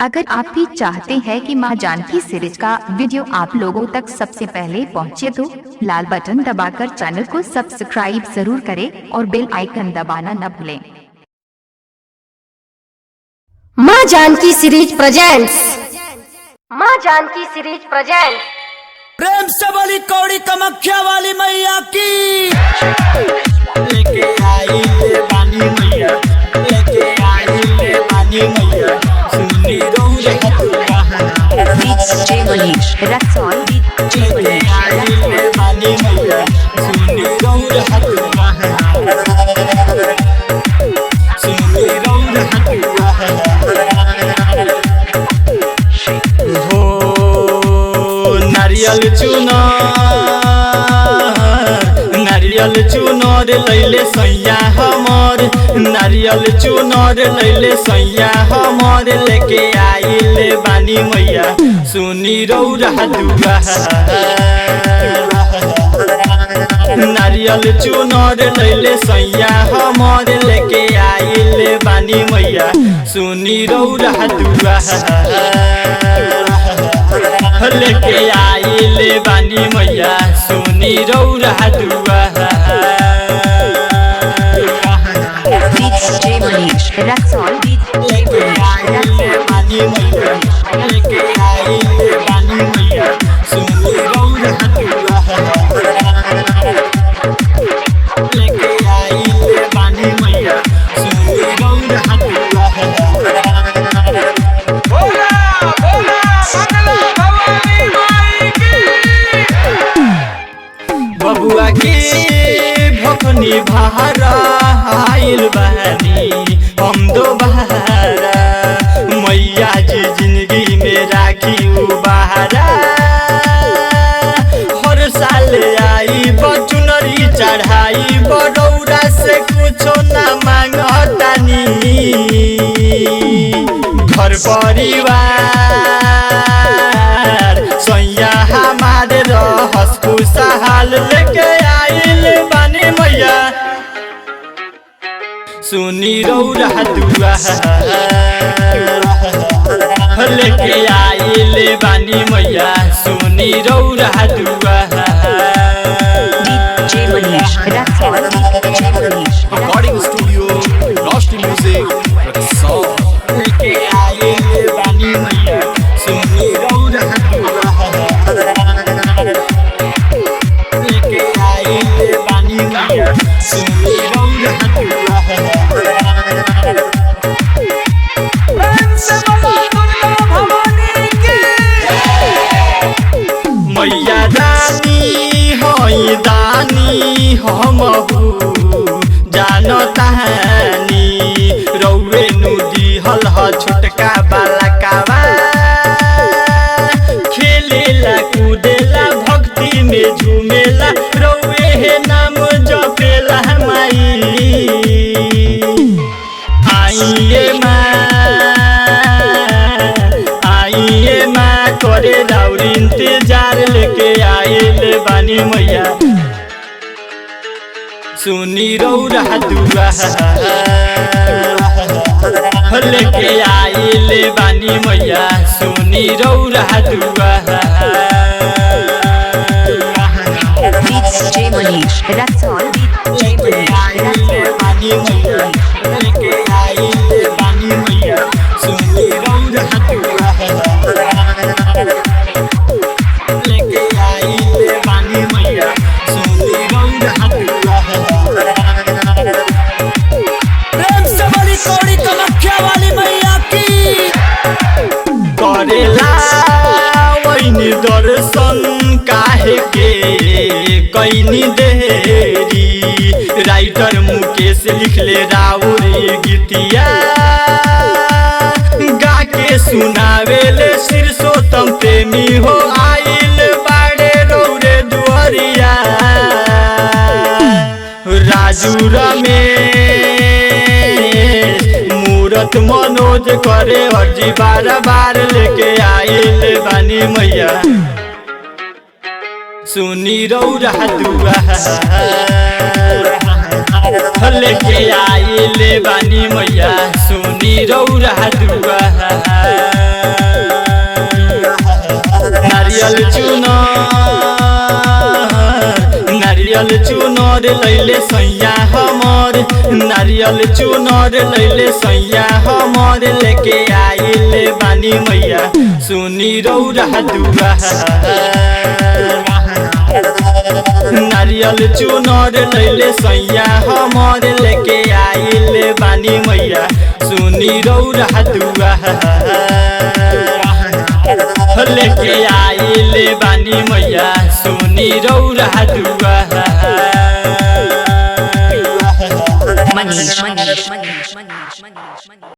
अगर आप भी चाहते हैं कि मां जानकी सीरीज का वीडियो आप लोगों तक सबसे पहले पहुंचे तो लाल बटन दबाकर चैनल को सब्सक्राइब जरूर करें और बेल आइकन दबाना न भूलें। मां जानकी सीरीज प्रेजेंट्स। मां जानकी सीरीज प्रेजेंट्स। प्रेम से बोली कौड़ी कामाख्या वाली मैया की। लेके आई ले बानी मैया, लेके आई ले बानी मैया, सुनी रोज DJ Manish Raxol लेके आई ले बानी मैया, सुनी रोज सुनी रोज हो नारियल चुनर लैले सैया हमर, नारियल चुनर लैले सैया हमर, लेके आइले बानी मैया सुनी रौरा दुआ। नारियल चुनर लैले सैया हमर, लेके आइले बानी मैया सुनी रौरा दुआ। लेके आइले बानी मैया सुनी रौरा दुआ। DJ Manish Raxol लेके आइले बानी मैया, लेके आइले बानी मैया सुनी रौरा दुआ। लेके आइले बानी मैया सुनी रौरा दुआ। बबुआ के भखनी भारा आइल बहनी हम दोबारा, मैया जी जिंदगी में राखी उबारा। हर साल आई बचुनरी चढ़ाई बरौरा से कुछो ना मांगतानी, घर परिवार सैया हमारे रहस खुशहाल, लेके आइल बानी मैया सुनी रौरा दुआ। लेके आइल बानी मैया सुनी रौरा दुआ। DJ Manish Raxol Recording Studio, Rusty Music, Raxol। लेके आइल बानी मैया सुनी रौरा दुआ। लेके आइल बानी मैया सुनी रौरा दुआ। मैया रानी होई दानी हमहू जानतानी, रौवे नु दिहल ह छोटका बालकावा, खेलेला कूदेला भक्ति में झूमेला, रौवे हे नाम जपेला माई। आइए माँ करे राउर इंतजार, लेके आइल बानी मैया सुनी रौरा दुआ। लेके आइल बानी मैया सुनी रौरा दुआ। DJ Manish Raxol लेके आइल बानी मैया, लेके आइल बानी मैया सुनी रौरा दुआ। लेके आइल बानी मैया सुनी रौरा दुआ। प्रेम से बोली कौड़ी कामाख्या वाली मैया की। करेला वैनी दर्शन काहे के कैनी देरी, राइटर मुकेश लिखले राउर गीतिया, गा के सुनावेले शीर्षोत्तम प्रेमी हो आइल बाड़े रौरे दुआरिया। राजू रमेश मूरत मनोज करे अर्जी बार बार, लेके आइल बानी मैया सुनी रौरा दुआ। लेके आइले बानी मैया सुनी रौरा दुआ नारियल चुनर लैले सैया हमर नारियल चुनर लैले सैया हमर लेके आइले बानी मैया सुनी रौरा दुआ नारियल चुनर लैले सैया हमर लेके आइले बानी मैया सुनी रौरा दुआ लेके आइले बानी मैया सुनी रौरा दुआ मनीष